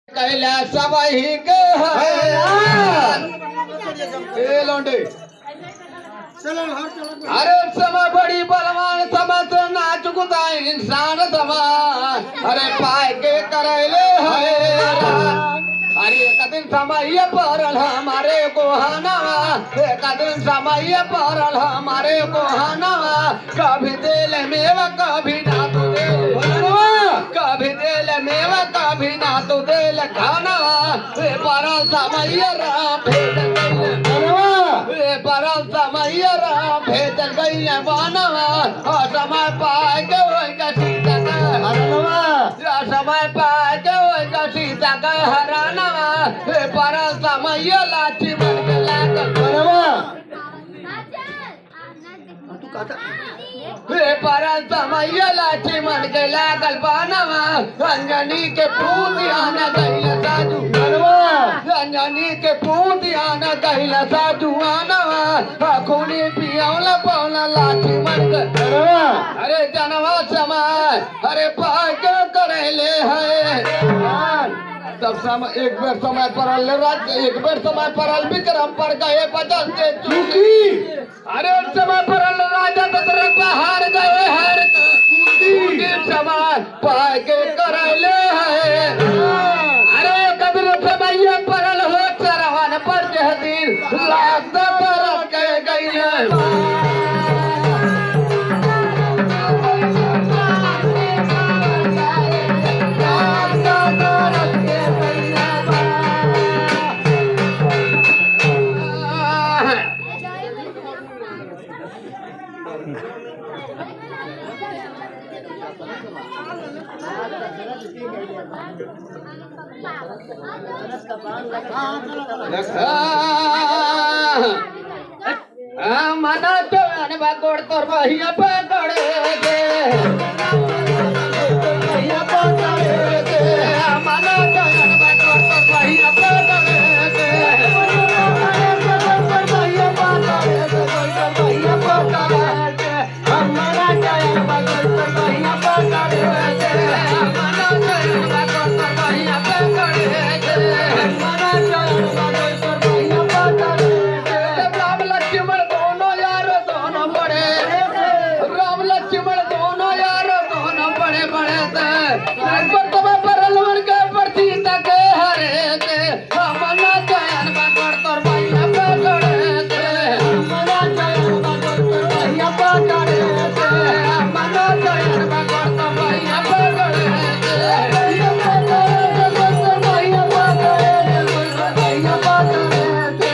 कैलासबाई ग लोंडे अरे समा बड़ी बलवान समत नाच गुदा इंसान समा अरे पाए के करैले है अरे एक दिन समय परल हमारे कोहानावा एक दिन समय परल हमारे कोहानावा कभी दिल मेवा कभी ना तू दिल कभी दिल मेवा कभी ना तू दिल खानावा परल समय राम भेद परल समय राम भेद गई बानवा समय पाए के वही का सीता का समय पाए के वही का सीता का हरानवा परल समय लाठी मन के लागल परल समय लाठी मन के लागल बानवा अंजनी के पूतियान गईल साधु अंजनी के पूतियान गईल साधु आनवा खूनी पियौला पौला लाठी मन के अरे जनवा समय अरे पाए के करेले है तब समय एक बेर समय परल एक बेर समय परल विक्रम पर गए बचन से चूकी अरे उस समय परल राजा दशरथ हार गए हर समय पाए के करैले है अरे कबीर समय परल हो चरवन पर दिन लाख परल के गई है मना तो अनबा तोर भैया पकड़े गे भैया पकड़े गे मना तो अनबा तोर भैया पकड़े गे भैया पकड़े गे भैया पकड़े गे मना तो अनबा तोर भैया पकड़े गे मना तो अनबा तोर भैया पकड़े गे मना तो अनबा तोर भैया पकड़े गे राम लक्ष्मण दोनों यार दोनों बड़े राम लक्ष्मण दोनों यार दोनों बड़े बड़े थे पर तुम्हें परलवन के प्रति तक हरे थे मना चयन बगड़ तोर भैया पकड़े थे मना चयन बगड़ तोर भैया पकड़े थे मना चयन बगड़ तोर भैया पकड़े थे भैया पकड़े थे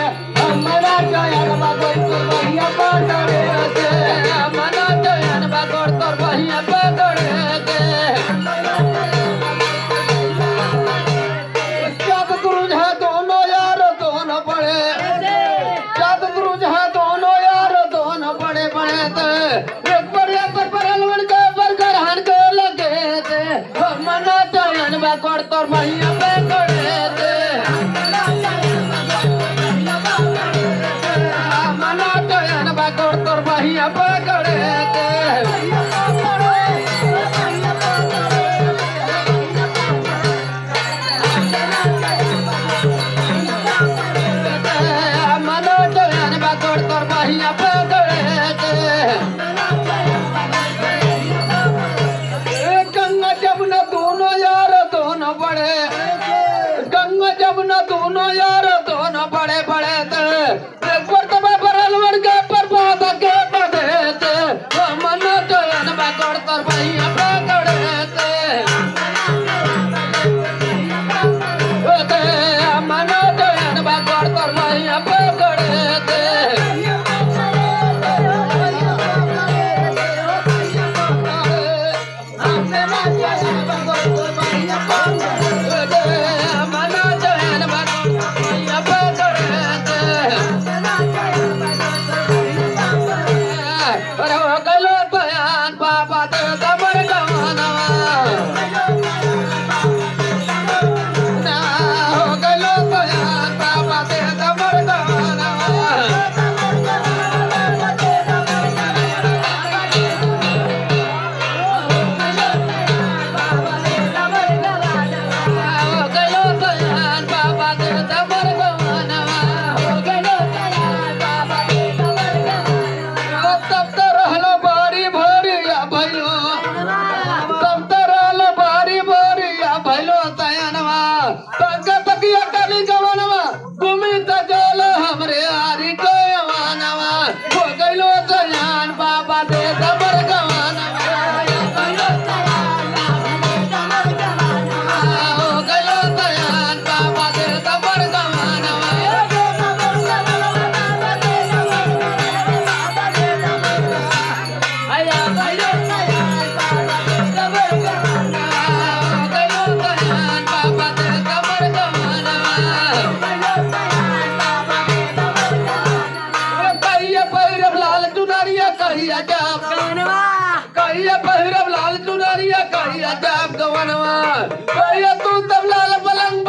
मना चयन बगड़ तोर भैया पकड़े थे मना चयन बगड़ तोर भैया पकड़े थे चाँद क्रूज है दोनों यार दोनों बड़े चाँद क्रूज है दोनों यार दोनों बड़े बड़े थे एक बढ़िया पर परलवन के पर ग्रहण के लगे थे मना चयन बगड़ तोर भैया पकड़े थे मना चयन बगड़ तोर भैया पकड़े थे मना चयन बगड़ तोर भैया पकड़े थे गंगा जमुना दोनों यार दोनों बड़े गंगा जमुना दोनों यार दोनों बड़े बड़े थे एक बार तब परलवन के पर बात के बधे थे मना चयन बगड़ तोर भैया पकड़े थे मना चयन बगड़ तोर भैया पकड़े थे मना चयन बगड़ कहिया जाप गवनवा कहिया तू तबला पलंग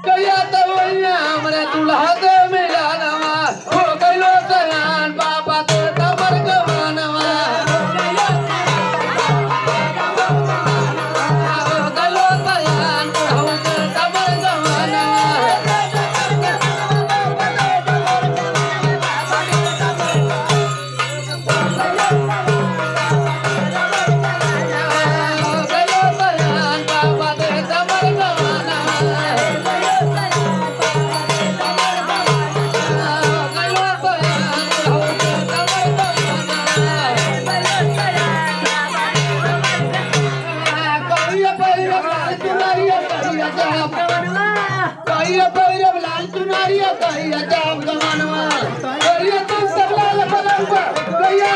कहिया तवैया हमरे दुल्हा दे मिलानवा हो गइलो सयान बाबा तो तमर गवनवा हो गइलो सयान हो के तमर गवनवा कहिया जाप गवनवा कहिया तू तबला पलंग कहिया